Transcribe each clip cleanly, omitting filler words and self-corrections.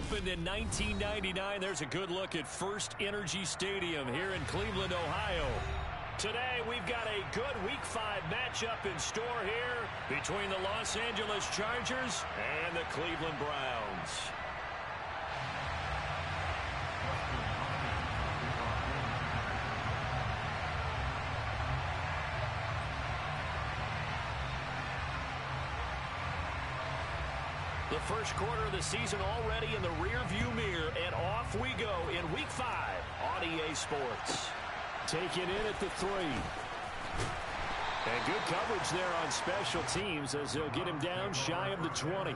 opened in 1999. There's a good look at First Energy Stadium here in Cleveland, Ohio. Today, we've got a good Week 5 matchup in store here between the Los Angeles Chargers and the Cleveland Browns. The first quarter of the season already in the rearview mirror, and off we go in Week 5 on EA Sports. Take it in at the 3. And good coverage there on special teams as they'll get him down shy of the 20.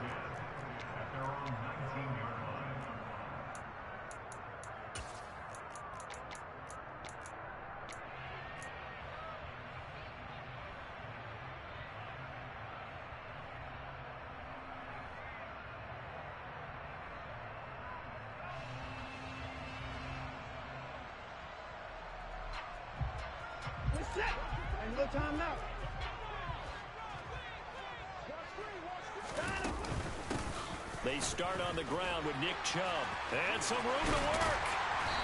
And no timeout. They start on the ground with Nick Chubb. And some room to work.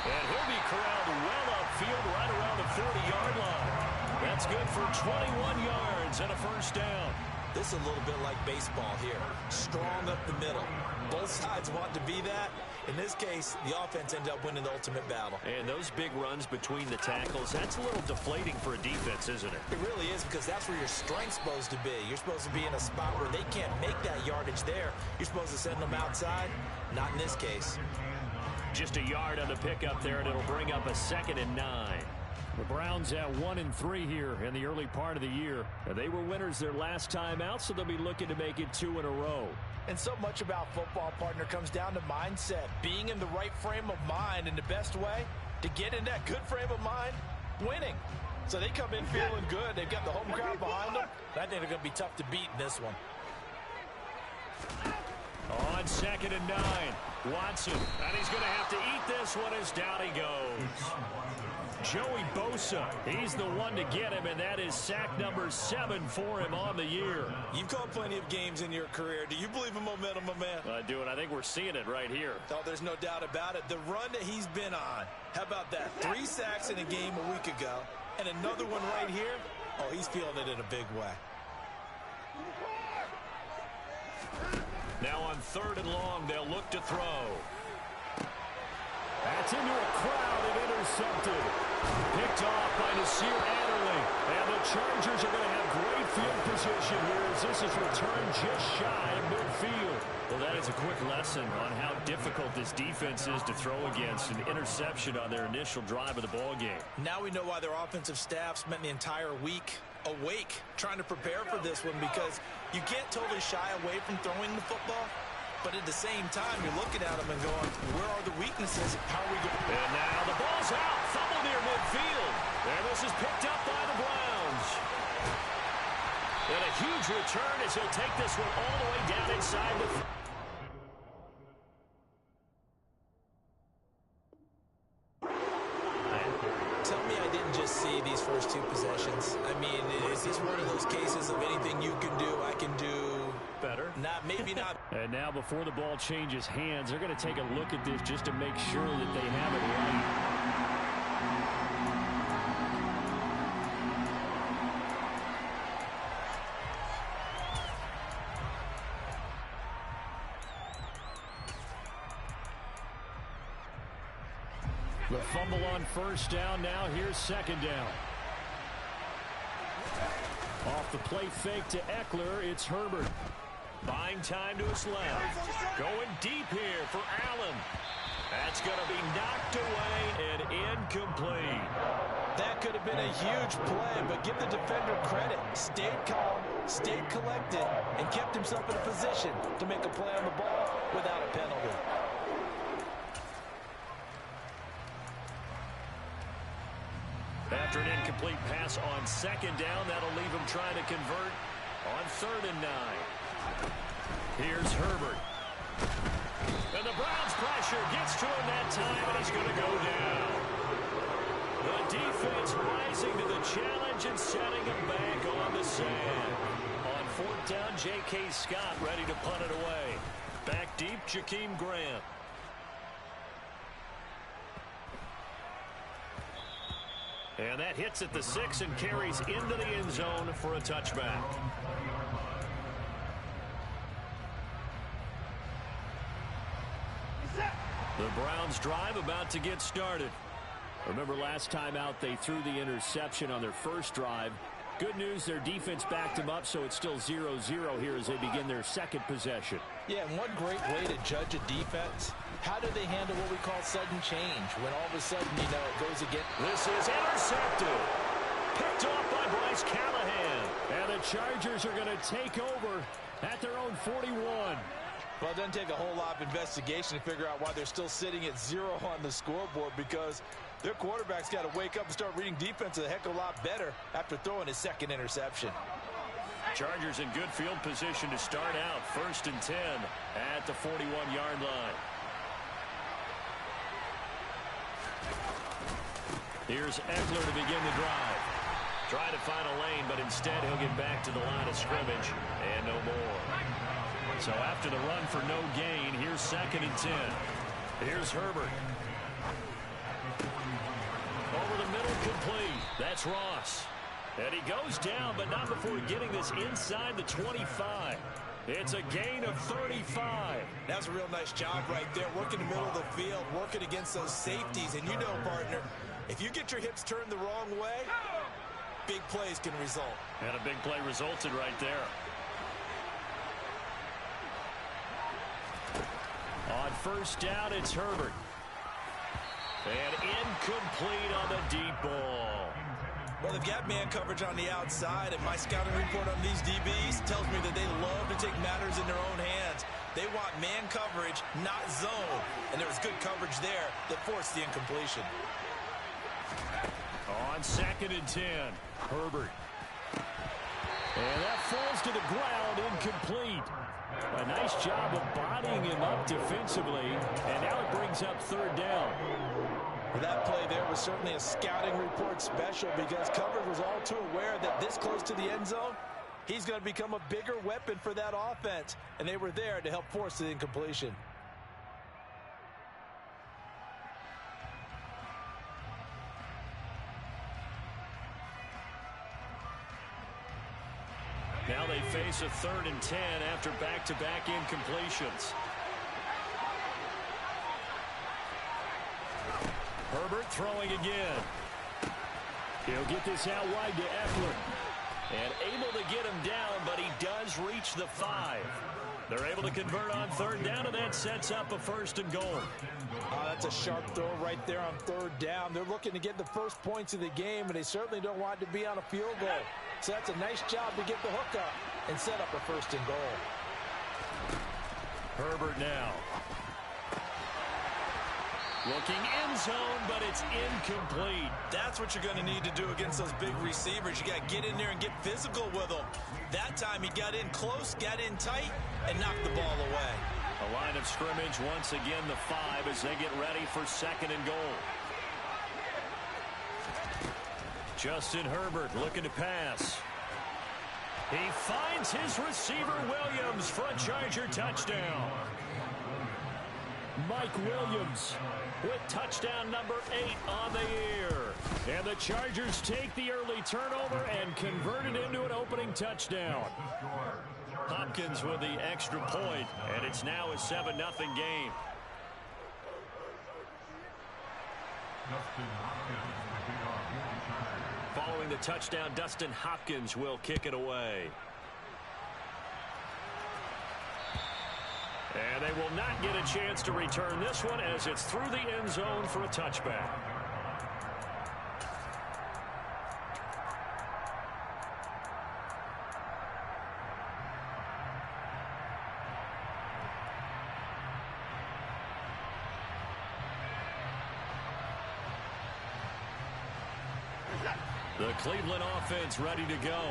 And he'll be corralled well upfield right around the 40-yard line. That's good for 21 yards and a first down. This is a little bit like baseball here. Strong up the middle. Both sides want to be that. In this case, the offense ended up winning the ultimate battle. And those big runs between the tackles, that's a little deflating for a defense, isn't it? It really is, because that's where your strength's supposed to be. You're supposed to be in a spot where they can't make that yardage there. You're supposed to send them outside. Not in this case. Just a yard on the pickup there, and it'll bring up a 2nd and 9. The Browns at 1-3 here in the early part of the year. They were winners their last time out, so they'll be looking to make it 2 in a row. And so much about football, partner, comes down to mindset. Being in the right frame of mind, and the best way to get in that good frame of mind, winning. So they come in feeling good. They've got the home crowd behind them. I think they're going to be tough to beat in this one. On 2nd and 9, Watson. And he's going to have to eat this one as down he goes. Joey Bosa, he's the one to get him, and that is sack number 7 for him on the year. You've called plenty of games in your career. Do you believe in momentum, my man? I do, and I think we're seeing it right here. Oh, there's no doubt about it. The run that he's been on, how about that? 3 sacks in a game a week ago, and another one right here. Oh, he's feeling it in a big way. Now on 3rd and long, they'll look to throw. That's into a crowd and intercepted. Picked off by Nasir Adderley. And the Chargers are going to have great field position here as this is returned just shy of midfield. Well, that is a quick lesson on how difficult this defense is to throw against. An interception on their initial drive of the ball game. Now we know why their offensive staff spent the entire week awake trying to prepare for this one, because you can't totally shy away from throwing the football. But at the same time, you're looking at them and going, where are the weaknesses? How are we going? And now the ball's out. Fumble near midfield. And this is picked up by the Browns. And a huge return as he'll take this one all the way down inside the... Tell me I didn't just see these first 2 possessions. I mean, is this one of those cases of anything you can do, I can do... better? Not, maybe not. And now before the ball changes hands, they're going to take a look at this just to make sure that they have it right. The fumble on 1st down. Now here's 2nd down. Off the play fake to Eckler, it's Herbert. Buying time to his left. Going deep here for Allen. That's going to be knocked away and incomplete. That could have been a huge play, but give the defender credit. Stayed calm, stayed collected, and kept himself in a position to make a play on the ball without a penalty. After an incomplete pass on 2nd down, that'll leave him trying to convert on 3rd and 9. Here's Herbert. And the Browns pressure gets to him that time, and he's going to go down. The defense rising to the challenge and setting him back on the sand. On 4th down, J.K. Scott ready to punt it away. Back deep, Jakeem Grant. And that hits at the 6 and carries into the end zone for a touchback. The Browns drive about to get started. Remember last time out they threw the interception on their first drive. Good news, their defense backed them up, so it's still 0-0 here as they begin their second possession. Yeah, and one great way to judge a defense, how do they handle what we call sudden change? When all of a sudden, you know, it goes again. This is intercepted. Picked off by Bryce Callahan. And the Chargers are going to take over at their own 41. Well, it doesn't take a whole lot of investigation to figure out why they're still sitting at 0 on the scoreboard, because their quarterback's got to wake up and start reading defense a heck of a lot better after throwing his second interception. Chargers in good field position to start out. 1st and 10 at the 41-yard line. Here's Ekeler to begin the drive. Try to find a lane, but instead he'll get back to the line of scrimmage and no more. So after the run for no gain, here's 2nd and 10. Here's Herbert. Over the middle, complete. That's Ross. And he goes down, but not before getting this inside the 25. It's a gain of 35. That's a real nice job right there, working the middle of the field, working against those safeties. And you know, partner, if you get your hips turned the wrong way, big plays can result. And a big play resulted right there. On 1st down, it's Herbert. And incomplete on the deep ball. Well, they've got man coverage on the outside, and my scouting report on these DBs tells me that they love to take matters in their own hands. They want man coverage, not zone. And there was good coverage there that forced the incompletion. On 2nd and 10, Herbert. And that falls to the ground, incomplete. A nice job of bodying him up defensively, and now it brings up 3rd down. Well, that play there was certainly a scouting report special, because coverage was all too aware that this close to the end zone, he's going to become a bigger weapon for that offense, and they were there to help force the incompletion. Now they face a 3rd and 10 after back-to-back incompletions. Herbert throwing again. He'll get this out wide to Ekeler. And able to get him down, but he does reach the 5. They're able to convert on 3rd down, and that sets up a 1st and goal. That's a sharp throw right there on 3rd down. They're looking to get the first points of the game, and they certainly don't want it to be on a field goal. So that's a nice job to get the hook up and set up a 1st and goal. Herbert now. Looking end zone, but it's incomplete. That's what you're going to need to do against those big receivers. You got to get in there and get physical with them. That time he got in close, got in tight, and knocked the ball away. A line of scrimmage once again, the 5 as they get ready for 2nd and goal. Justin Herbert looking to pass. He finds his receiver Williams for a Charger touchdown. Mike Williams with touchdown number 8 on the year. And the Chargers take the early turnover and convert it into an opening touchdown. Hopkins with the extra point, and it's now a 7-0 game. Following the touchdown, Dustin Hopkins will kick it away. And they will not get a chance to return this one as it's through the end zone for a touchback. The Cleveland offense ready to go.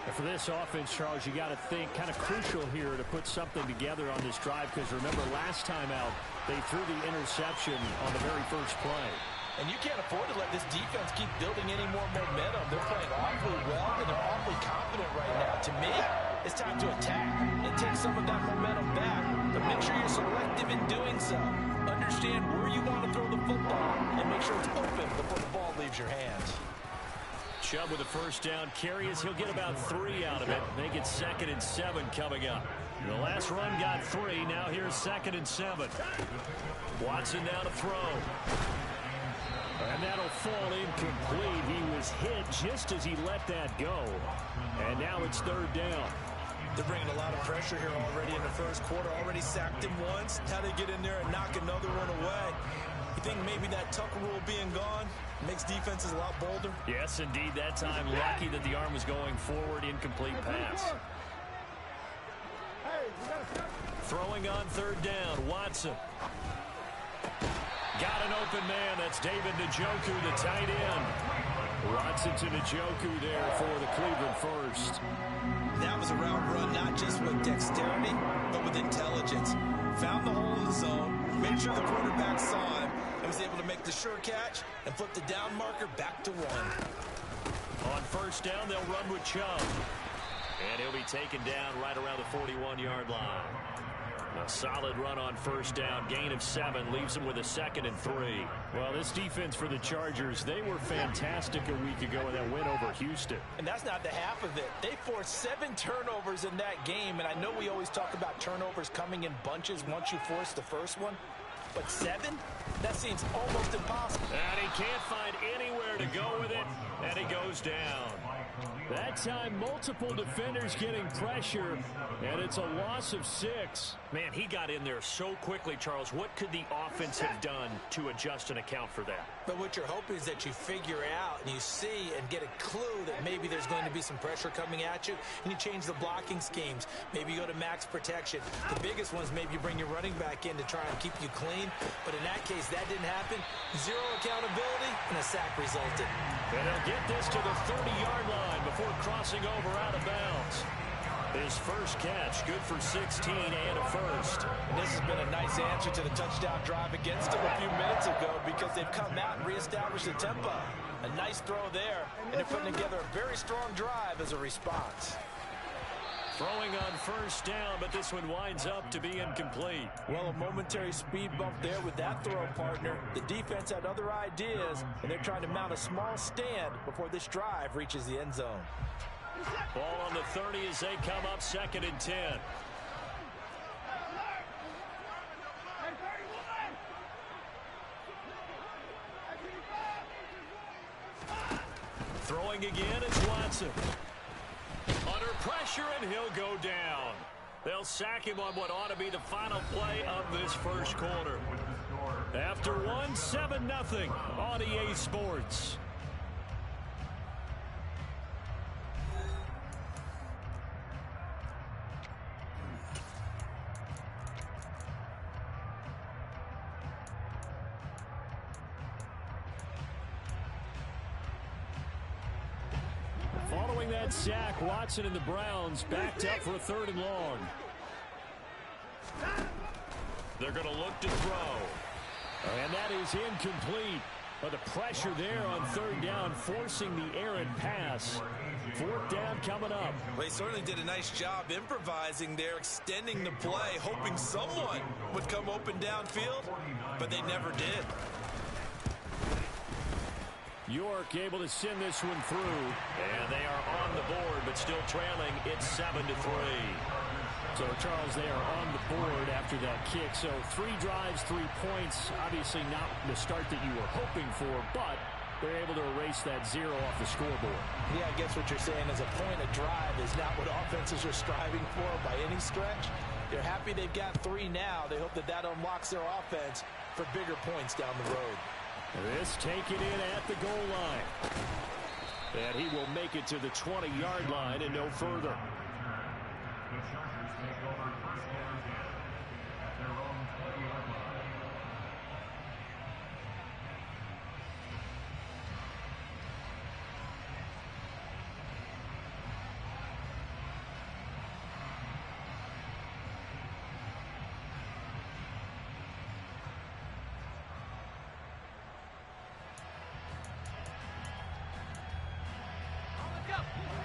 And for this offense, Charles, you got to think kind of crucial here to put something together on this drive, because remember last time out they threw the interception on the very first play. And you can't afford to let this defense keep building any more momentum. They're playing awfully well, and they're awfully confident right now. To me, it's time to attack and take some of that momentum back. But make sure you're selective in doing so. Understand where you want to throw the football and make sure it's open before the ball leaves saves your hands. Chubb with a first down carry as he'll get about 3 out of it. Make it 2nd and 7 coming up. The last run got 3. Now here's 2nd and 7. Watson now to throw. And that'll fall incomplete. He was hit just as he let that go. And now it's 3rd down. They're bringing a lot of pressure here already in the first quarter. Already sacked him once. Now they get in there and knock another one away. You think maybe that Tucker rule being gone makes defenses a lot bolder? Yes, indeed. That time, lucky that the arm was going forward. Incomplete pass. Throwing on 3rd down. Watson. Got an open man. That's David Njoku, the tight end. Watson to Njoku there for the Cleveland first. That was a route run, not just with dexterity, but with intelligence. Found the hole in the zone, made sure the quarterback saw him, and was able to make the sure catch and flip the down marker back to 1. On 1st down, they'll run with Chubb. And he'll be taken down right around the 41-yard line. A solid run on 1st down. Gain of 7 leaves them with a 2nd and 3. Well, this defense for the Chargers, they were fantastic a week ago in that win over Houston. And that's not the half of it. They forced 7 turnovers in that game. And I know we always talk about turnovers coming in bunches once you force the first one. But 7? That seems almost impossible. And he can't find anywhere to go with it. And he goes down. That time, multiple defenders getting pressure, and it's a loss of 6. Man, he got in there so quickly, Charles. What could the offense have done to adjust and account for that? But what you're hoping is that you figure out and you see and get a clue that maybe there's going to be some pressure coming at you, and you change the blocking schemes. Maybe you go to max protection. The biggest ones, maybe you bring your running back in to try and keep you clean. But in that case, that didn't happen. 0 accountability, and a sack resulted. And he'll get this to the 30-yard line before crossing over out of bounds. His first catch, good for 16 and a first. And this has been a nice answer to the touchdown drive against them a few minutes ago because they've come out and reestablished the tempo. A nice throw there, and they're putting together a very strong drive as a response. Throwing on 1st down, but this one winds up to be incomplete. Well, a momentary speed bump there with that throw, partner. The defense had other ideas, and they're trying to mount a small stand before this drive reaches the end zone. Ball on the 30 as they come up 2nd and 10. Throwing again is Watson. Under pressure, and he'll go down. They'll sack him on what ought to be the final play of this first quarter. After 7-0 on EA Sports. Following that sack, Watson and the Browns backed up for a 3rd and long. They're going to look to throw. And that is incomplete. But the pressure there on 3rd down, forcing the errant pass. 4th down coming up. Well, he certainly did a nice job improvising there, extending the play, hoping someone would come open downfield, but they never did. York able to send this one through. And they are on the board, but still trailing. It's 7-3. So, Charles, they are on the board after that kick. So, 3 drives, 3 points. Obviously not the start that you were hoping for, but they're able to erase that 0 off the scoreboard. Yeah, I guess what you're saying is a point of drive is not what offenses are striving for by any stretch. They're happy they've got 3 now. They hope that that unlocks their offense for bigger points down the road. This taken in at the goal line. And he will make it to the 20-yard line and no further.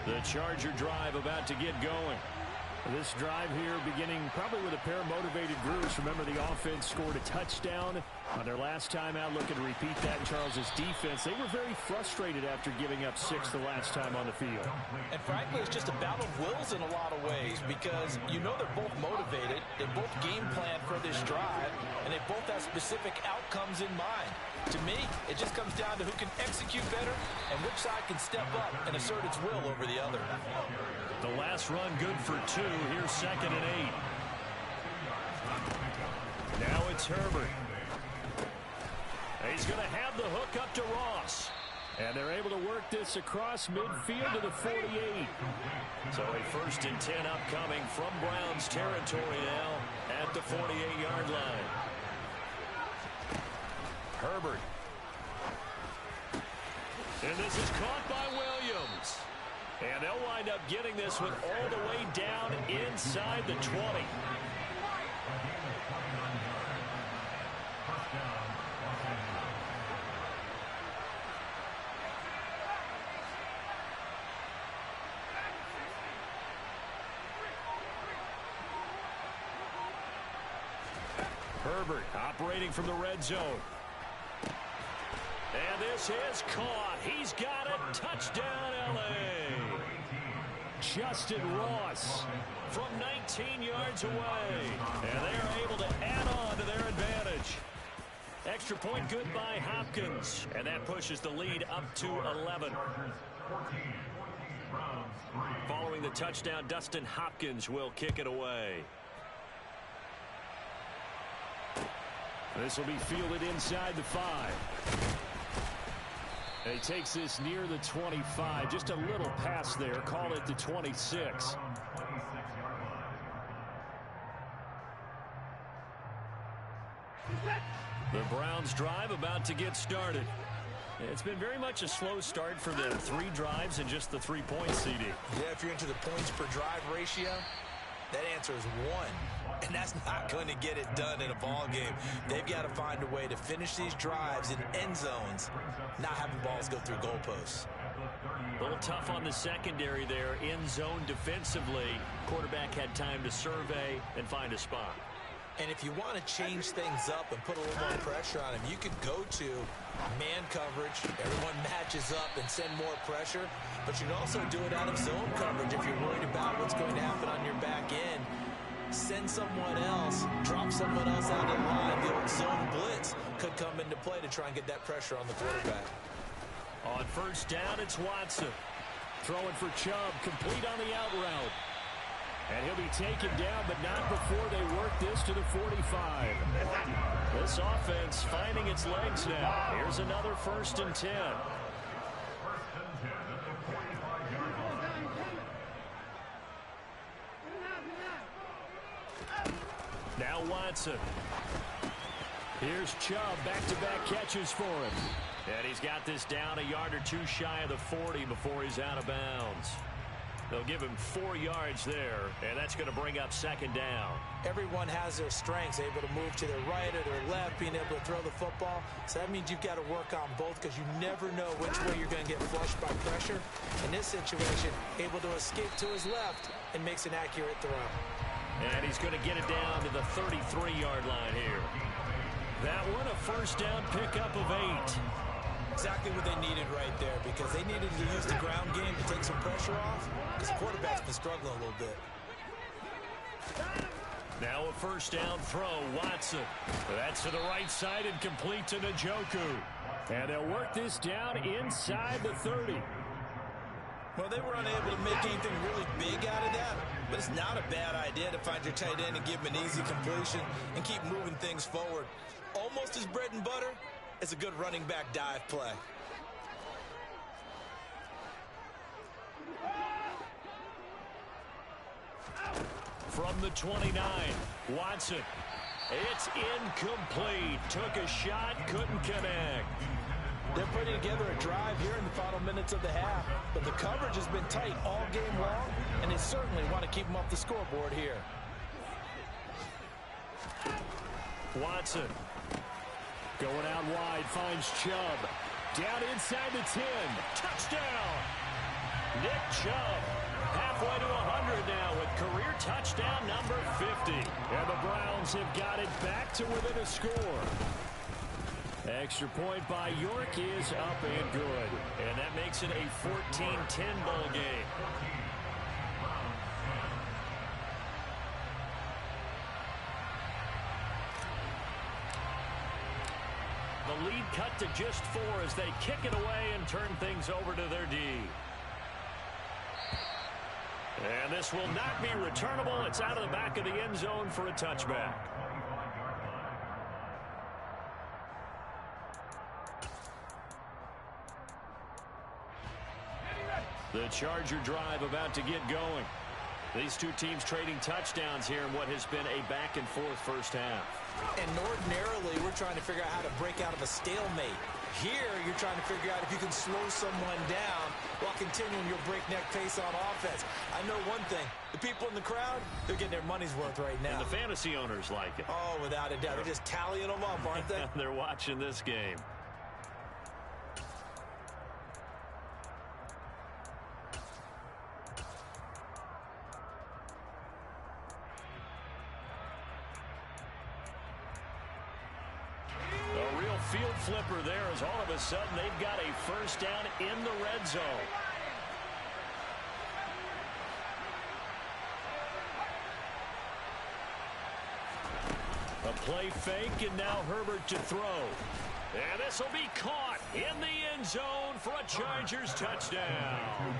The Charger drive about to get going. This drive here beginning probably with a pair of motivated Grooves. Remember, the offense scored a touchdown On their last time out, looking to repeat that in Charles's defense. They were very frustrated after giving up 6 the last time on the field. And frankly, it's just a battle of wills in a lot of ways because you know they're both motivated. They both game plan for this drive, and they both have specific outcomes in mind. To me, it just comes down to who can execute better and which side can step up and assert its will over the other. The last run good for 2. Here's 2nd and 8. Now it's Herbert. He's going to have the hook up to Ross. And they're able to work this across midfield to the 48. So a 1st and 10 upcoming from Browns territory now at the 48-yard line. Herbert. And this is caught by Williams. And they'll wind up getting this one all the way down inside the 20. Herbert operating from the red zone. And this is caught. He's got it. Touchdown, L.A. Justin Ross from 19 yards away. And they are able to add on to their advantage. Extra point good by Hopkins. And that pushes the lead up to 11. Following the touchdown, Dustin Hopkins will kick it away. This will be fielded inside the 5. He takes this near the 25. Just a little pass there. Call it the 26. The Browns drive about to get started. It's been very much a slow start for them. 3 drives and just the 3 points, CD. Yeah, if you're into the points per drive ratio, that answer is 1. And that's not going to get it done in a ball game. They've got to find a way to finish these drives in end zones, not having balls go through goalposts. A little tough on the secondary there. End zone defensively. Quarterback had time to survey and find a spot. And if you want to change things up and put a little more pressure on him, you could go to man coverage. Everyone matches up and send more pressure. But you can also do it out of zone coverage if you're worried about what's going to happen on your back end. Send someone else, drop someone else out of the line. The old zone blitz could come into play to try and get that pressure on the quarterback. On 1st down, it's Watson. Throwing for Chubb, complete on the out route. And he'll be taken down, but not before they work this to the 45. This offense finding its legs now. Here's another 1st and 10. Now Watson. Here's Chubb, back-to-back catches for him. And he's got this down a yard or 2 shy of the 40 before he's out of bounds. They'll give him 4 yards there, and that's going to bring up 2nd down. Everyone has their strengths, able to move to their right or their left, being able to throw the football. So that means you've got to work on both because you never know which way you're going to get flushed by pressure. In this situation, able to escape to his left and makes an accurate throw. And he's going to get it down to the 33-yard line here. That one, a 1st down pickup of 8. Exactly what they needed right there because they needed to use the ground game to take some pressure off because the quarterback's been struggling a little bit. Now a 1st down throw, Watson. That's to the right side and complete to Njoku. And they'll work this down inside the 30. Well, they were unable to make anything really big out of that, but it's not a bad idea to find your tight end and give him an easy completion and keep moving things forward. Almost as bread and butter as a good running back dive play. From the 29, Watson. It's incomplete. Took a shot, couldn't connect. They're putting together a drive here in the final minutes of the half, but the coverage has been tight all game long, and they certainly want to keep them off the scoreboard here. Watson. Going out wide, finds Chubb. Down inside the 10. Touchdown! Nick Chubb. Halfway to 100 now with career touchdown number 50. And the Browns have got it back to within a score. Extra point by York is up and good. And that makes it a 14-10 ball game. The lead cut to just 4 as they kick it away and turn things over to their D. And this will not be returnable. It's out of the back of the end zone for a touchback. The Charger drive about to get going. These two teams trading touchdowns here in what has been a back-and-forth first half. And ordinarily, we're trying to figure out how to break out of a stalemate. Here, you're trying to figure out if you can slow someone down while continuing your breakneck pace on offense. I know one thing. The people in the crowd, they're getting their money's worth right now. And the fantasy owners like it. Oh, without a doubt. They're just tallying them up, aren't they? They're watching this game. Field flipper there as all of a sudden they've got a first down in the red zone. A play fake, and now Herbert to throw. And this will be caught in the end zone for a Chargers touchdown.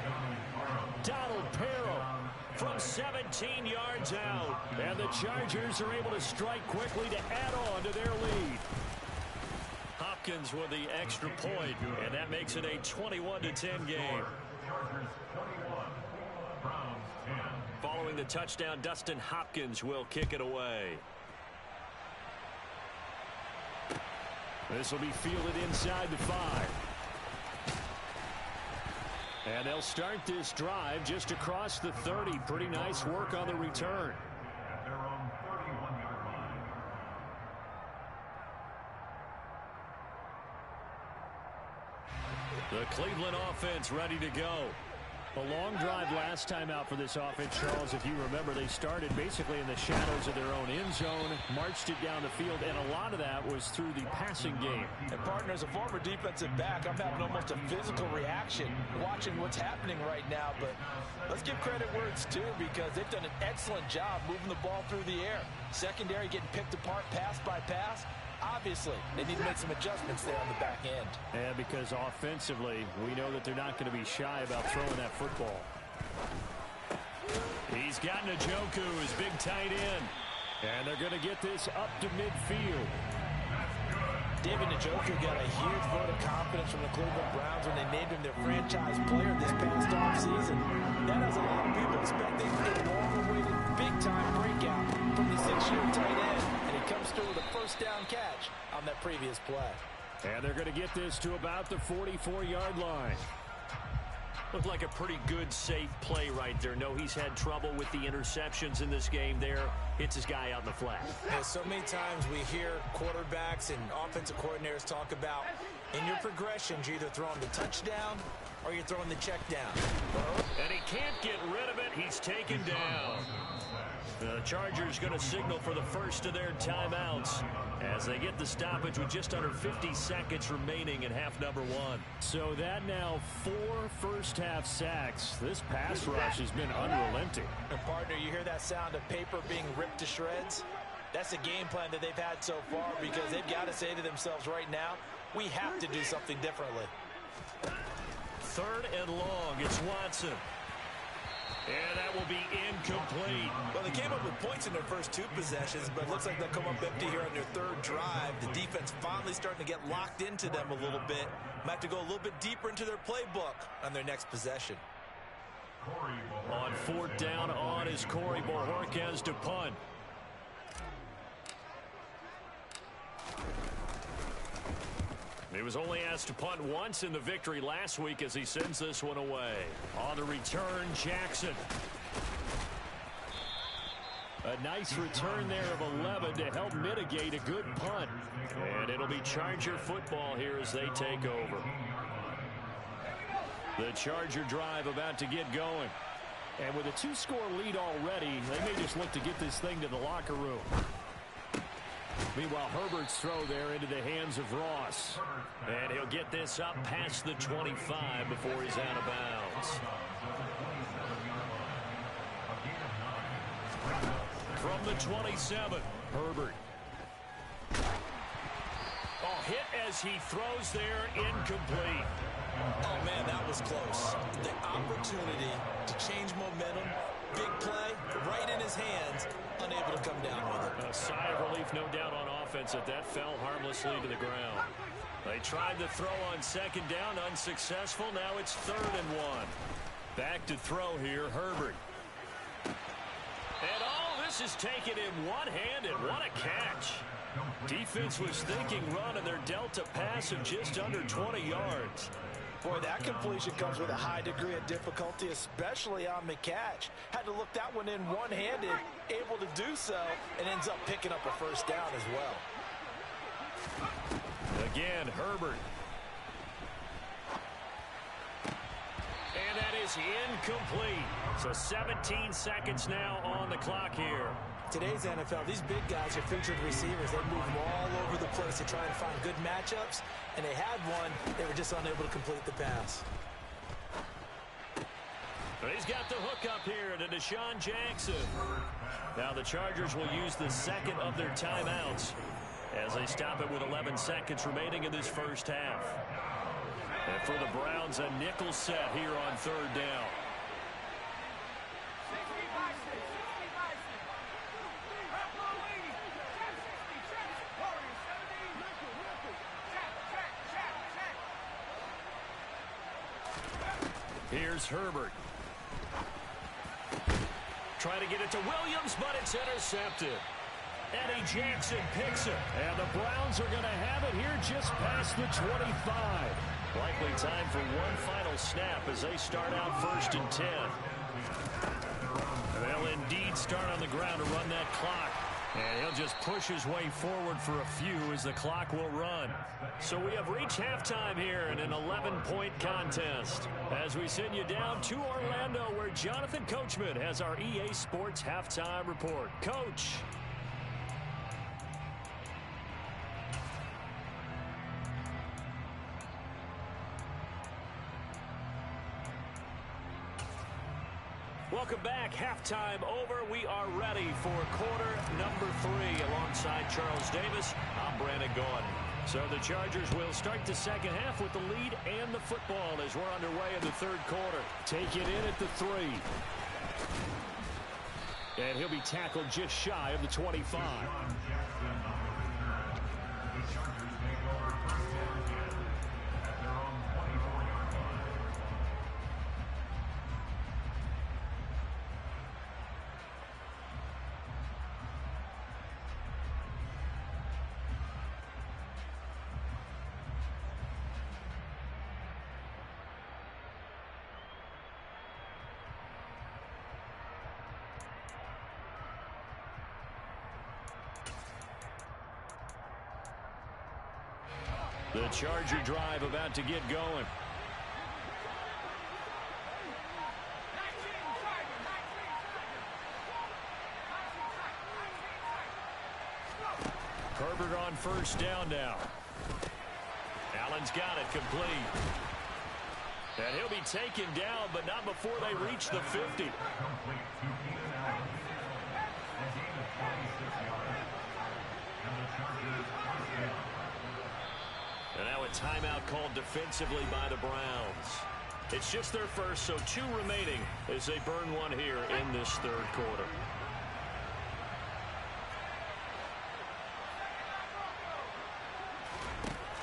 Donald Parham from 17 yards out. And the Chargers are able to strike quickly to add on to their lead. Hopkins with the extra point, and that makes it a 21-10 game. Following the touchdown, Dustin Hopkins will kick it away. This will be fielded inside the 5. And they'll start this drive just across the 30. Pretty nice work on the return. The Cleveland offense ready to go. A long drive last time out for this offense, Charles. If you remember, they started basically in the shadows of their own end zone, marched it down the field, and a lot of that was through the passing game. And partner, as a former defensive back, I'm having almost a physical reaction watching what's happening right now. But let's give credit where it's due, because they've done an excellent job moving the ball through the air. Secondary getting picked apart pass by pass. Obviously, they need to make some adjustments there on the back end. And because offensively, we know that they're not going to be shy about throwing that football. He's got Njoku, his big tight end. And they're going to get this up to midfield. David Njoku got a huge vote of confidence from the Cleveland Browns when they named him their franchise player this past offseason. That has a lot of people expecting a long-awaited big-time breakout from the 6-year tight end. Comes through with a first down catch on that previous play. And they're going to get this to about the 44-yard line. Looked like a pretty good, safe play right there. No, he's had trouble with the interceptions in this game there. Hits his guy out in the flat. Yeah, so many times we hear quarterbacks and offensive coordinators talk about in your progressions, you're either throwing the touchdown or you're throwing the check down. And he can't get rid of it. He's taken down. The Chargers going to signal for the first of their timeouts as they get the stoppage with just under 50 seconds remaining in half number 1. So that now 4 first-half sacks. This pass rush has been unrelenting. And partner, you hear that sound of paper being ripped to shreds? That's the game plan that they've had so far, because they've got to say to themselves right now, we have to do something differently. 3rd and long. It's Watson. And that will be incomplete. Well, they came up with points in their first 2 possessions, but it looks like they'll come up empty here on their 3rd drive. The defense finally starting to get locked into them a little bit. Might have to go a little bit deeper into their playbook on their next possession. On 4th down on is Corey Bojorquez to punt. He was only asked to punt once in the victory last week as he sends this one away. On the return, Jackson. A nice return there of 11 to help mitigate a good punt. And it'll be Charger football here as they take over. The Charger drive about to get going. And with a 2-score lead already, they may just look to get this thing to the locker room. Meanwhile, Herbert's throw there into the hands of Ross. And he'll get this up past the 25 before he's out of bounds. From the 27, Herbert. Oh, hit as he throws there, incomplete. Oh, man, that was close. The opportunity to change momentum, big play, right in his hands, unable to come down with it. A sigh of relief, no doubt, on offense that fell harmlessly to the ground. They tried to throw on second down, unsuccessful. Now it's 3rd and 1. Back to throw here, Herbert. And all this is taken in one-handed. What a catch. Defense was thinking run, and they're dealt a pass of just under 20 yards. Boy, that completion comes with a high degree of difficulty, especially on the catch. Had to look that one in one-handed, able to do so, and ends up picking up a first down as well. Again, Herbert. And that is incomplete. So 17 seconds now on the clock here. Today's NFL, these big guys are featured receivers. They move them all over the place to try and find good matchups, and they had one. They were just unable to complete the pass. He's got the hook up here to Deshaun Jackson. Now the Chargers will use the second of their timeouts as they stop it with 11 seconds remaining in this first half. And for the Browns, a nickel set here on 3rd down. Here's Herbert. Trying to get it to Williams, but it's intercepted. Eddie Jackson picks it. And the Browns are going to have it here just past the 25. Likely time for one final snap as they start out 1st and 10. They'll indeed start on the ground to run that clock. And he'll just push his way forward for a few as the clock will run. So we have reached halftime here in an 11-point contest. As we send you down to Orlando, where Jonathan Coachman has our EA Sports Halftime Report. Coach. Welcome back. Halftime over. We are ready for quarter number 3 alongside Charles Davis. I'm Brandon Gaudin. So the Chargers will start the second half with the lead and the football as we're underway in the 3rd quarter. Take it in at the 3. And he'll be tackled just shy of the 25. The Charger drive about to get going. Herbert on 1st down now. Allen's got it complete. And he'll be taken down, but not before they reach the 50. And now a timeout called defensively by the Browns. It's just their first, so 2 remaining as they burn one here in this 3rd quarter.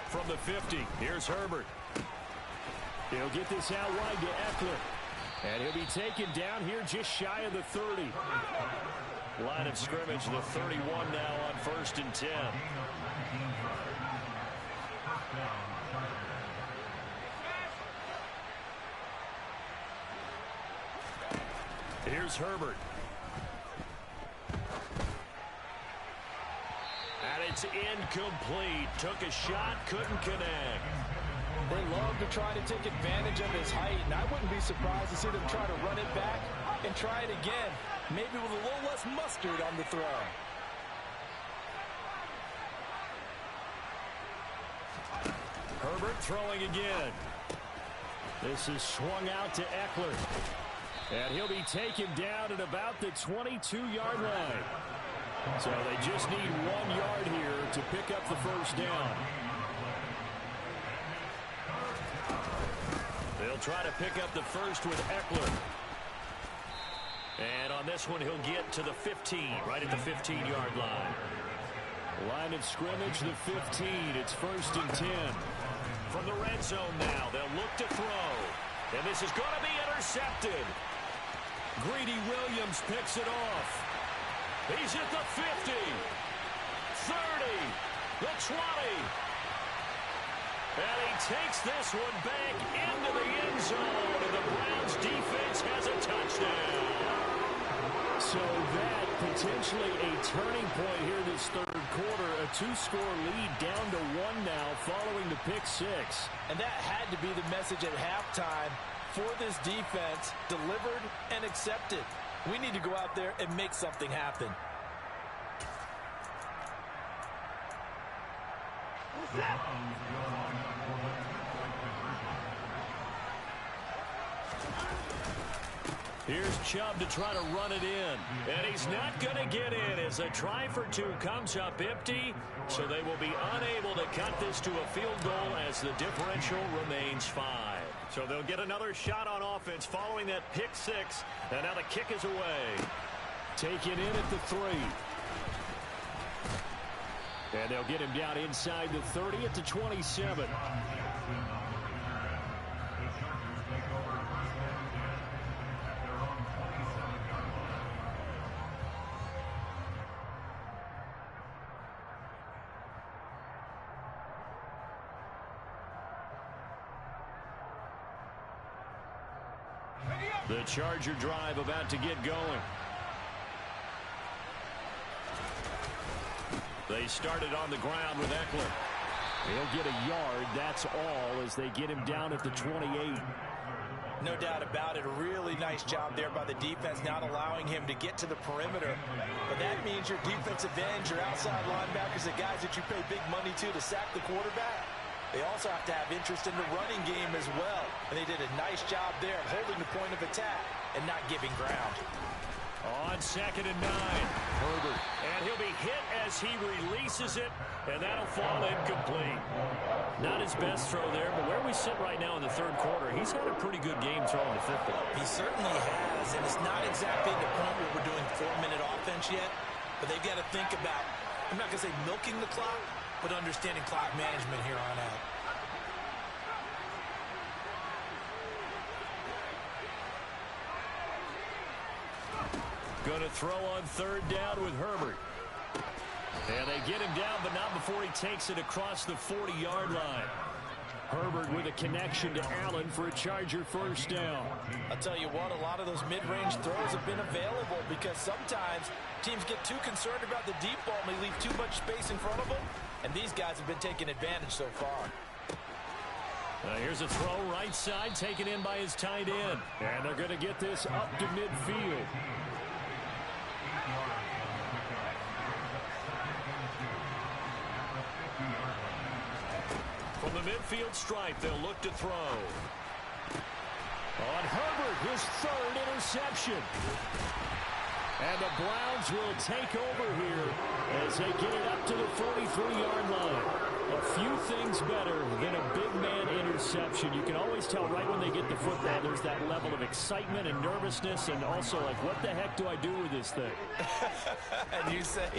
From the 50, here's Herbert. He'll get this out wide to Eckler. And he'll be taken down here just shy of the 30. Line of scrimmage, the 31 now on 1st and 10. Here's Herbert. And it's incomplete. Took a shot, couldn't connect. They love to try to take advantage of his height, and I wouldn't be surprised to see them try to run it back and try it again, maybe with a little less mustard on the throw. Herbert throwing again. This is swung out to Eckler. And he'll be taken down at about the 22-yard line. So they just need 1 yard here to pick up the first down. They'll try to pick up the first with Eckler. And on this one, he'll get to the 15, right at the 15-yard line. Line of scrimmage, the 15. It's 1st and 10. From the red zone now, they'll look to throw. And this is going to be intercepted. Greedy Williams picks it off. He's at the 50, 30, the 20. And he takes this one back into the end zone, and the Browns defense has a touchdown. So that potentially a turning point here this third quarter. A 2-score lead down to 1 now following the pick 6. And that had to be the message at halftime for this defense, delivered and accepted. We need to go out there and make something happen. Here's Chubb to try to run it in. And he's not going to get in as a try for 2 comes up empty. So they will be unable to cut this to a field goal as the differential remains 5. So they'll get another shot on offense following that pick 6. And now the kick is away. Taken in at the 3. And they'll get him down inside the 30 at the 27. The Charger drive about to get going. They started on the ground with Eckler. He'll get a yard, that's all, as they get him down at the 28. No doubt about it. A really nice job there by the defense, not allowing him to get to the perimeter. But that means your defensive ends, your outside linebackers, the guys that you pay big money to sack the quarterback. They also have to have interest in the running game as well. And they did a nice job there of holding the point of attack and not giving ground. On 2nd and 9, Herbert. And he'll be hit as he releases it, and that'll fall incomplete. Not his best throw there, but where we sit right now in the third quarter, he's had a pretty good game throwing the football. He certainly has, and it's not exactly the point where we're doing 4-minute offense yet, but they've got to think about, I'm not going to say milking the clock, but understanding clock management here on out. Going to throw on 3rd down with Herbert. And they get him down, but not before he takes it across the 40-yard line. Herbert with a connection to Allen for a Charger first down. I'll tell you what, a lot of those mid-range throws have been available because sometimes teams get too concerned about the deep ball and they leave too much space in front of them, and these guys have been taking advantage so far. Here's a throw right side taken in by his tight end. And they're going to get this up to midfield. From the midfield stripe, they'll look to throw. On Herbert, his 3rd interception. And the Browns will take over here as they get it up to the 43-yard line. A few things better than a big man interception. You can always tell right when they get the football, there's that level of excitement and nervousness, and also like, what the heck do I do with this thing? And you say,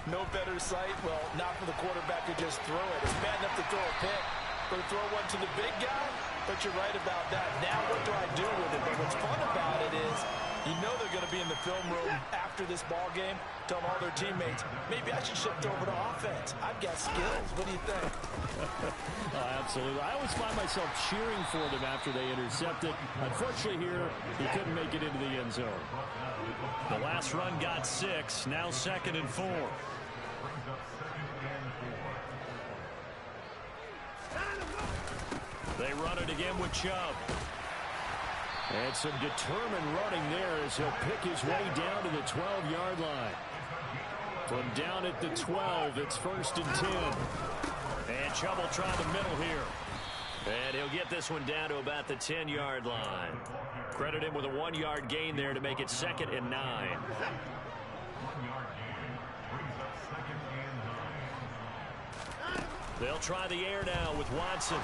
no better sight? Well, not for the quarterback to just throw it. It's bad enough to throw a pick, but to throw one to the big guy? But you're right about that. Now what do I do with it? But what's fun about it is, you know they're going to be in the film room after this ball game, telling all their teammates, maybe I should shift over to offense. I've got skills. What do you think? Oh, absolutely. I always find myself cheering for them after they intercept it. Unfortunately here, he couldn't make it into the end zone. The last run got 6, now 2nd and 4. They run it again with Chubb. And some determined running there as he'll pick his way down to the 12-yard line. From down at the 12, it's 1st and 10. And Chubb will try the middle here. And he'll get this one down to about the 10-yard line. Credit him with a 1-yard gain there to make it 2nd and 9. They'll try the air now with Watson.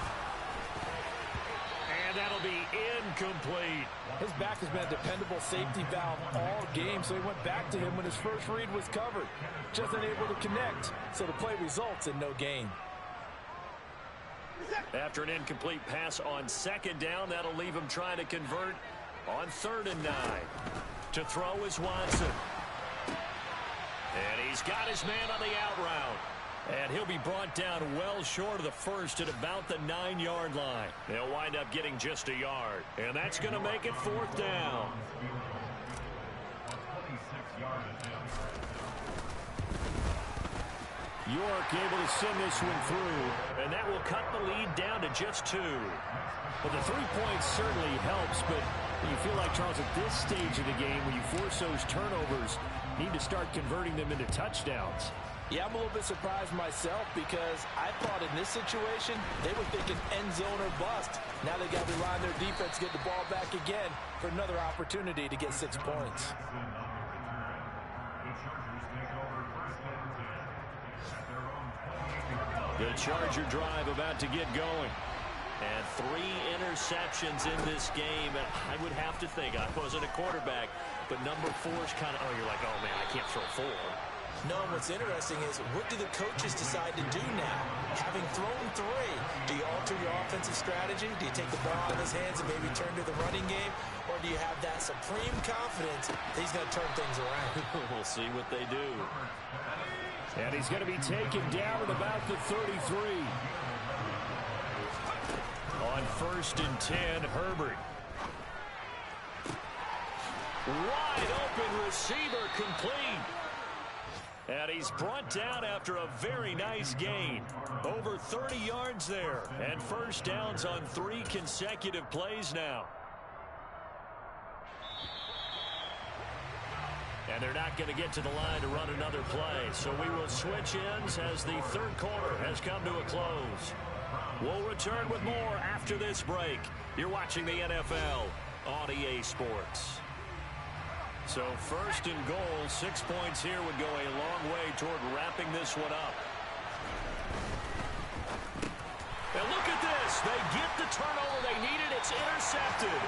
And that'll be incomplete. His back has been a dependable safety valve all game, so he went back to him when his first read was covered. Just unable to connect, so the play results in no gain. After an incomplete pass on 2nd down, that'll leave him trying to convert on 3rd and 9. To throw is Watson. And he's got his man on the out route. And he'll be brought down well short of the first at about the 9-yard line. They'll wind up getting just a yard. And that's going to make it 4th down. York able to send this one through. And that will cut the lead down to just 2. Well, the 3 points certainly helps, but you feel like, Charles, at this stage of the game, when you force those turnovers, need to start converting them into touchdowns. Yeah, I'm a little bit surprised myself because I thought in this situation they were thinking end zone or bust. Now they got to rely on their defense to get the ball back again for another opportunity to get 6 points. The Charger drive about to get going. And 3 interceptions in this game. And I would have to think, I wasn't a quarterback, but number 4 is kind of, you're like, oh, man, I can't throw 4. No, and what's interesting is what do the coaches decide to do now? Having thrown 3, do you alter your offensive strategy? Do you take the ball in his hands and maybe turn to the running game? Or do you have that supreme confidence that he's going to turn things around? We'll see what they do. And he's going to be taken down at about the 33. On 1st and 10, Herbert. Wide open receiver complete. And he's brought down after a very nice gain. Over 30 yards there. And 1st downs on 3 consecutive plays now. And they're not going to get to the line to run another play. So we will switch ends as the 3rd quarter has come to a close. We'll return with more after this break. You're watching the NFL on EA Sports. So 1st and goal, 6 points here would go a long way toward wrapping this one up. And look at this. They get the turnover they needed. It's intercepted.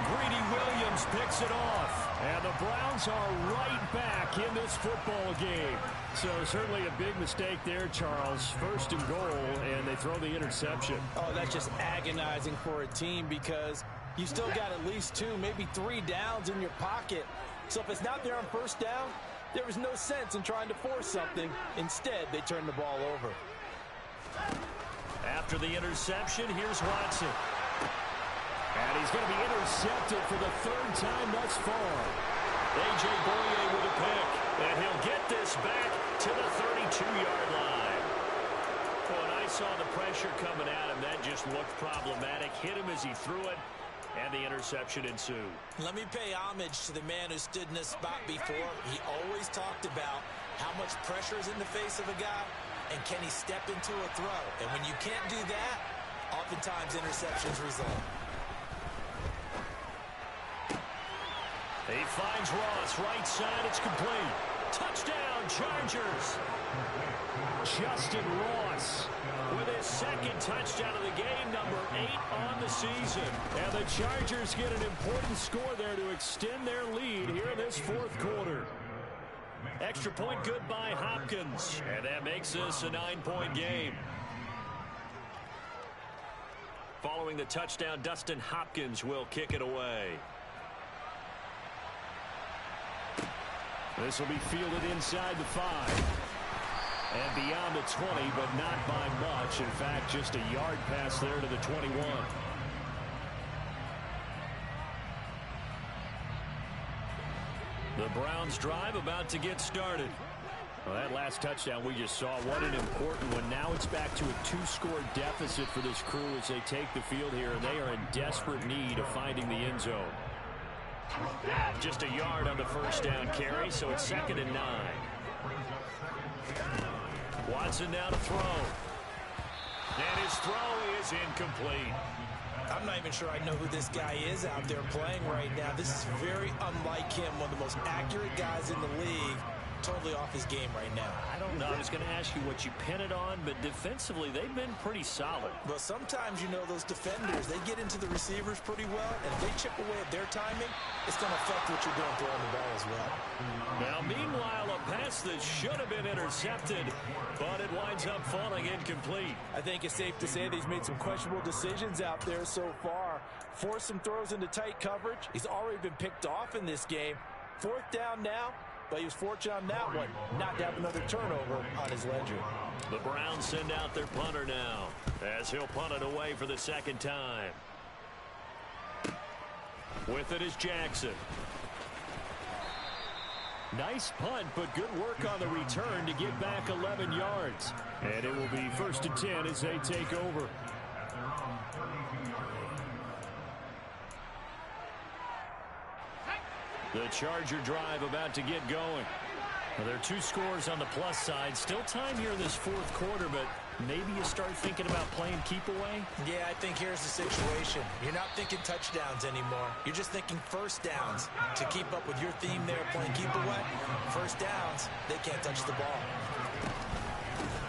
Greedy Williams picks it off. And the Browns are right back in this football game. So certainly a big mistake there, Charles. 1st and goal, and they throw the interception. Oh, that's just agonizing for a team because you still got at least 2, maybe 3 downs in your pocket. So if it's not there on 1st down, there was no sense in trying to force something. Instead, they turn the ball over. After the interception, here's Watson. And he's going to be intercepted for the 3rd time thus far. A.J. Bouye with a pick. And he'll get this back to the 32-yard line. When I saw the pressure coming at him, that just looked problematic. Hit him as he threw it, and the interception ensued. Let me pay homage to the man who stood in this spot before. He always talked about how much pressure is in the face of a guy, and can he step into a throw. And when you can't do that, oftentimes interceptions result. He finds Ross, right side, it's complete. Touchdown, Chargers. Justin Ross with his 2nd touchdown of the game, number 8 on the season. And the Chargers get an important score there to extend their lead here in this 4th quarter. Extra point good by Hopkins. And that makes this a 9-point game. Following the touchdown, Dustin Hopkins will kick it away. This will be fielded inside the 5. And beyond the 20, but not by much. In fact, just a yard pass there to the 21. The Browns drive about to get started. Well, that last touchdown we just saw, what an important one. Now it's back to a 2-score deficit for this crew as they take the field here, and they are in desperate need of finding the end zone. Just a yard on the 1st down carry, so it's 2nd and 9. Watson now to throw. And his throw is incomplete. I'm not even sure I know who this guy is out there playing right now. This is very unlike him, one of the most accurate guys in the league. Totally off his game right now. I don't know. I was going to ask you what you pin it on, but defensively, they've been pretty solid. Well, sometimes, you know, those defenders, they get into the receivers pretty well, and if they chip away at their timing, it's going to affect what you're doing throwing the ball as well. Now, meanwhile, a pass that should have been intercepted, but it winds up falling incomplete. I think it's safe to say that he's made some questionable decisions out there so far. Forced some throws into tight coverage. He's already been picked off in this game. 4th down now. But he was fortunate on that one, not to have another turnover on his ledger. The Browns send out their punter now, as he'll punt it away for the 2nd time. With it is Jackson. Nice punt, but good work on the return to get back 11 yards. And it will be 1st and 10 as they take over. The Charger drive about to get going. Well, there are 2 scores on the plus side. Still time here in this 4th quarter, but maybe you start thinking about playing keep away? Yeah, I think here's the situation. You're not thinking touchdowns anymore. You're just thinking 1st downs. To keep up with your theme there, playing keep away, 1st downs, they can't touch the ball.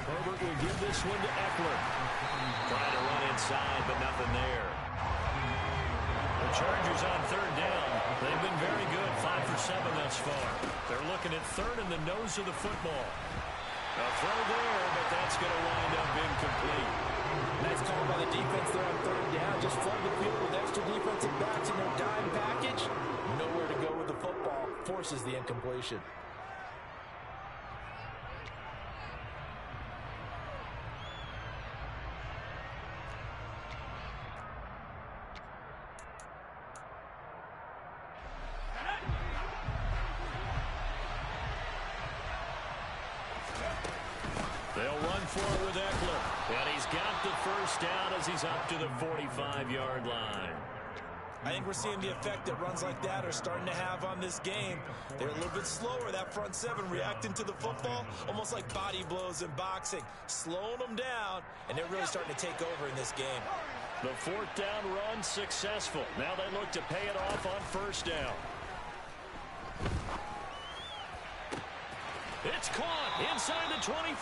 Herbert will give this one to Eckler. Trying to run inside, but nothing there. The Chargers on 3rd down. They've been very good, 5 for 7 thus far. They're looking at 3rd in the nose of the football. A throw there, but that's going to wind up incomplete. Nice call by the defense there on 3rd down. Just flood the field with extra defensive backs in their dime package. Nowhere to go with the football. Forces the incompletion. They'll run for it with Eckler. And he's got the 1st down as he's up to the 45-yard line. I think we're seeing the effect that runs like that are starting to have on this game. They're a little bit slower, that front 7 reacting to the football, almost like body blows in boxing, slowing them down, and they're really starting to take over in this game. The 4th down run successful. Now they look to pay it off on 1st down. It's caught inside the 25.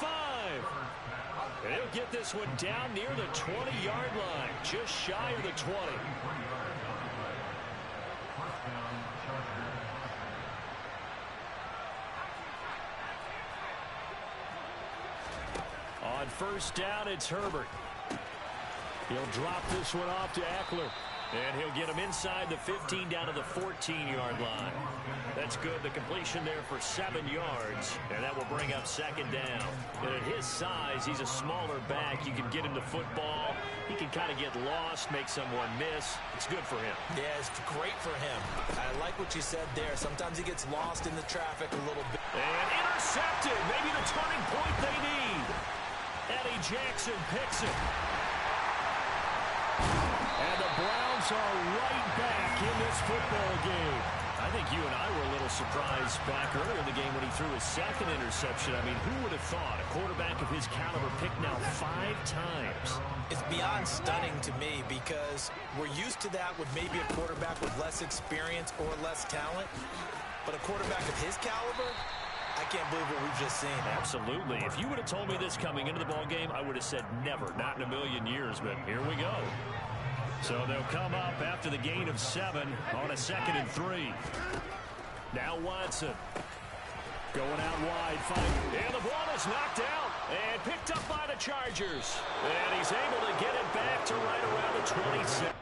And he'll get this one down near the 20-yard line, just shy of the 20. On 1st down, it's Herbert. He'll drop this one off to Eckler. And he'll get him inside the 15 down to the 14-yard line. That's good. The completion there for 7 yards. And that will bring up 2nd down. And at his size, he's a smaller back. You can get him the football. He can kind of get lost, make someone miss. It's good for him. Yeah, it's great for him. I like what you said there. Sometimes he gets lost in the traffic a little bit. And intercepted. Maybe the turning point they need. Eddie Jackson picks it. And the Browns are right back in this football game. I think you and I were a little surprised back earlier in the game when he threw his 2nd interception. I mean, who would have thought a quarterback of his caliber picked now 5 times? It's beyond stunning to me because we're used to that with maybe a quarterback with less experience or less talent. But a quarterback of his caliber, I can't believe what we've just seen. Absolutely. If you would have told me this coming into the ball game, I would have said never, not in a million years. But here we go. So they'll come up after the gain of 7 on a 2nd and 3. Now Watson going out wide. And the ball is knocked out and picked up by the Chargers. And he's able to get it back to right around the 27.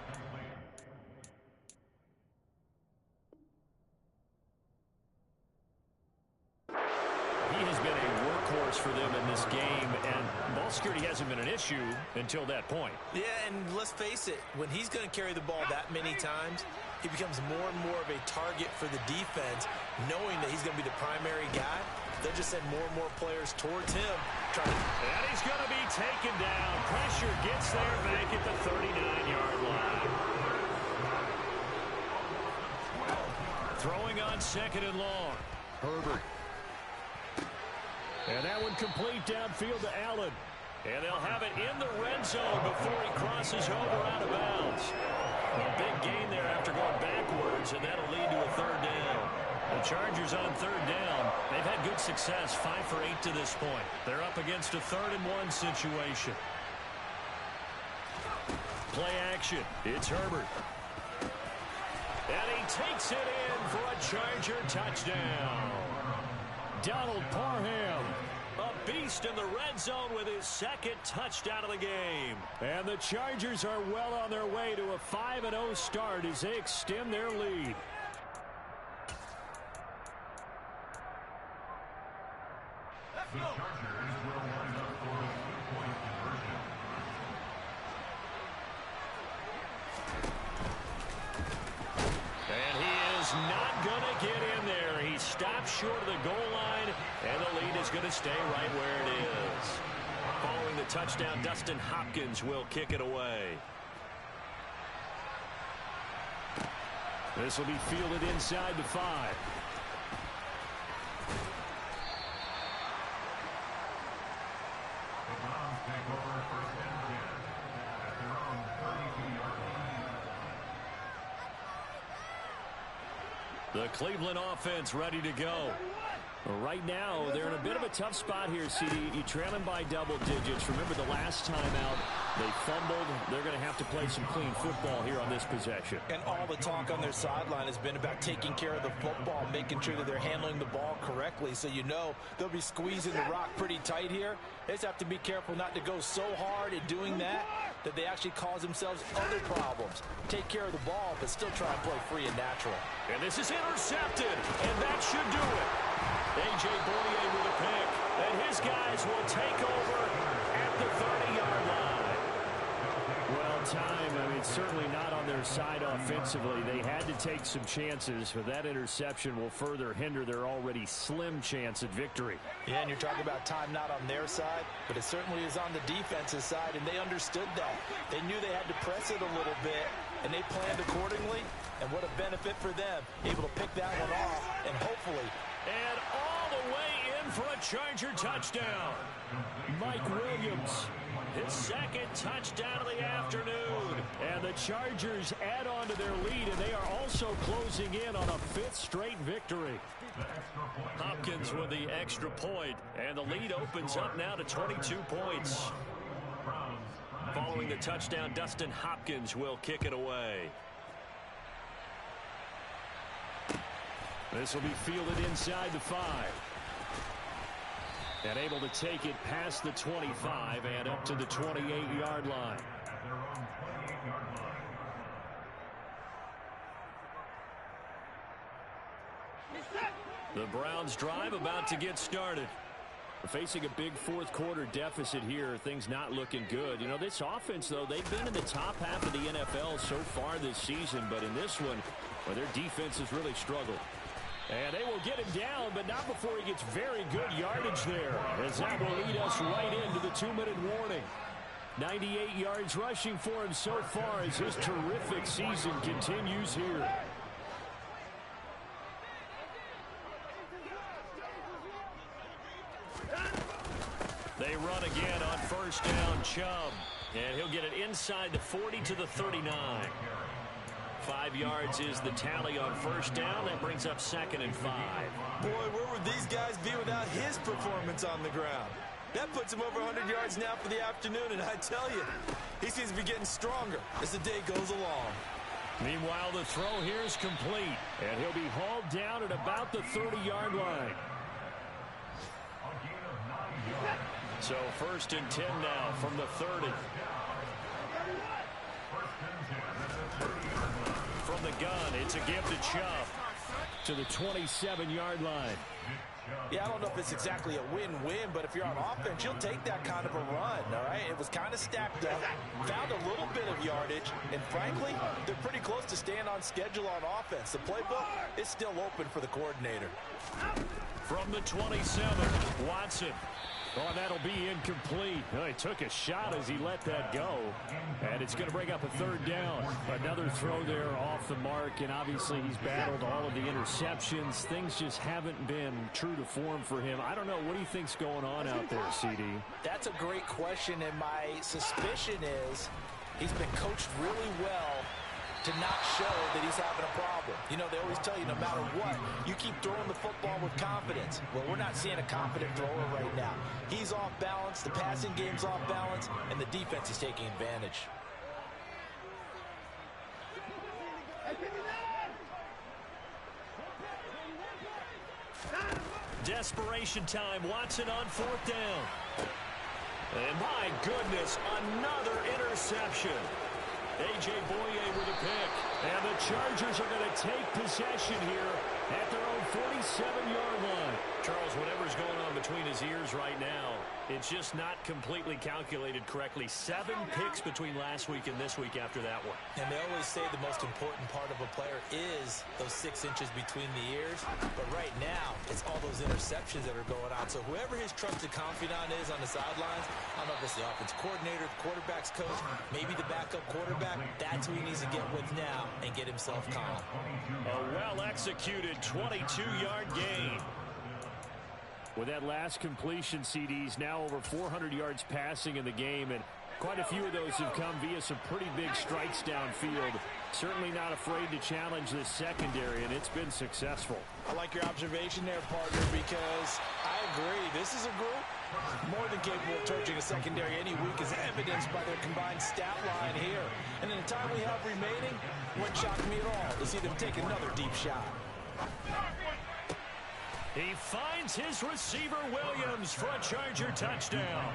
He has been a workhorse for them in this game, and ball security hasn't been an issue until that point. Yeah, and let's face it, when he's going to carry the ball that many times, he becomes more and more of a target for the defense, knowing that he's going to be the primary guy. They'll just send more and more players towards him. And he's going to be taken down. Pressure gets there back at the 39-yard line. Throwing on 2nd and long. Herbert. And that one complete downfield to Allen. And they'll have it in the red zone before he crosses over out of bounds. A big gain there after going backwards, and that'll lead to a third down. The Chargers on third down. They've had good success, 5 for 8 to this point. They're up against a 3rd-and-1 situation. Play action. It's Herbert. And he takes it in for a Charger touchdown. Donald Parham. A beast in the red zone with his 2nd touchdown of the game. And the Chargers are well on their way to a 5-0 start as they extend their lead. The Chargers will line up for a 2-point conversion. And he is not going to get in there. He stops short of the goal line, and the lead is going to stay right where it is. Following the touchdown, Dustin Hopkins will kick it away. This will be fielded inside the 5. The Browns take over 1st and 10 at their own 32-yard line. The Cleveland offense ready to go. Right now, they're in a bit of a tough spot here, CD. You trail them by double digits. Remember the last time out, they fumbled. They're going to have to play some clean football here on this possession. And all the talk on their sideline has been about taking care of the football, making sure that they're handling the ball correctly. So you know they'll be squeezing the rock pretty tight here. They just have to be careful not to go so hard at doing that they actually cause themselves other problems. Take care of the ball, but still try and play free and natural. And this is intercepted, and that should do it. A.J. Bouye with a pick, and his guys will take over at the 30-yard line. Well, certainly not on their side offensively. They had to take some chances, but that interception will further hinder their already slim chance at victory. Yeah, and you're talking about time not on their side, but it certainly is on the defensive side, and they understood that. They knew they had to press it a little bit, and they planned accordingly, and what a benefit for them, able to pick that one off, and hopefully. And all the way in for a Charger touchdown. Mike Williams. His second touchdown of the afternoon. And the Chargers add on to their lead, and they are also closing in on a fifth straight victory. Hopkins with the extra point, and the lead opens up now to 22 points. Following the touchdown, Dustin Hopkins will kick it away. This will be fielded inside the 5. And able to take it past the 25 and up to the 28-yard line. The Browns drive about to get started. Facing a big fourth quarter deficit here, things not looking good. You know, this offense, though, they've been in the top half of the NFL so far this season, but in this one, well, their defense has really struggled. And they will get him down, but not before he gets very good yardage there, as that will lead us right into the 2-minute warning. 98 yards rushing for him so far as his terrific season continues here. They run again on first down, Chubb. And he'll get it inside the 40 to the 39. 5 yards is the tally on first down. That brings up 2nd and 5. Boy, where would these guys be without his performance on the ground? That puts him over 100 yards now for the afternoon, and I tell you, he seems to be getting stronger as the day goes along. Meanwhile, the throw here is complete. And he'll be hauled down at about the 30-yard line. So 1st and 10 now from the 30. From the gun, it's a give to Chubb. To the 27-yard line. Yeah, I don't know if it's exactly a win-win, but if you're on offense, you'll take that kind of a run, all right? It was kind of stacked up, found a little bit of yardage, and frankly, they're pretty close to staying on schedule on offense. The playbook is still open for the coordinator. From the 27, Watson. Oh, that'll be incomplete. Well, he took a shot as he let that go. And it's going to bring up a third down. Another throw there off the mark. And obviously he's battled all of the interceptions. Things just haven't been true to form for him. I don't know. What do you think's going on out there, CD? That's a great question. And my suspicion is he's been coached really well to not show that he's having a problem. You know, they always tell you no matter what, you keep throwing the football with confidence. Well, we're not seeing a confident thrower right now. He's off balance, the passing game's off balance, and the defense is taking advantage. Desperation time. Watson on fourth down. And my goodness, another interception. A.J. Boye with a pick. And the Chargers are going to take possession here at their own 47-yard line. Charles, whatever's going on between his ears right now, it's just not completely calculated correctly. 7 picks between last week and this week after that one. And they always say the most important part of a player is those 6 inches between the ears. But right now, it's all those interceptions that are going on. So whoever his trusted confidant is on the sidelines, I don't know if it's the offensive coordinator, the quarterback's coach, maybe the backup quarterback, that's who he needs to get with now and get himself calm. A well-executed 22-yard gain. With that last completion, CD's now over 400 yards passing in the game, and quite a few of those have come via some pretty big strikes downfield. Certainly not afraid to challenge this secondary, and it's been successful. I like your observation there, partner, because I agree. This is a group more than capable of torching a secondary any week, as evidenced by their combined stat line here. And in the time we have remaining, wouldn't shock me at all to see them take another deep shot. He finds his receiver Williams for a Charger touchdown.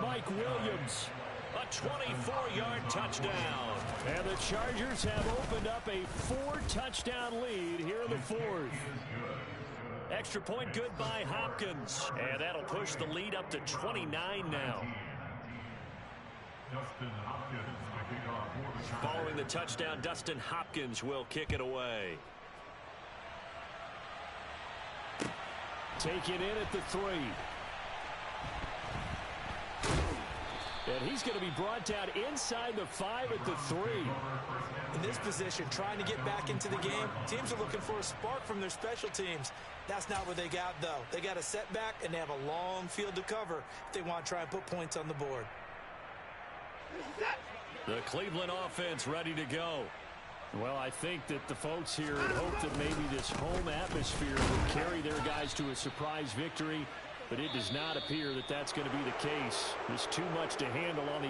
Mike Williams. A 24-yard touchdown. And the Chargers have opened up a 4-touchdown lead here in the fourth. Extra point good by Hopkins. And that'll push the lead up to 29 now. Dustin Hopkins to kick off for the Chargers. Following the touchdown, Dustin Hopkins will kick it away. Take it in at the 3. And he's going to be brought down inside the 5 at the 3. In this position, trying to get back into the game, teams are looking for a spark from their special teams. That's not what they got, though. They got a setback, and they have a long field to cover if they want to try and put points on the board. The Cleveland offense ready to go. Well, I think that the folks here had hoped that maybe this home atmosphere would carry their guys to a surprise victory, but it does not appear that that's going to be the case. There's too much to handle on the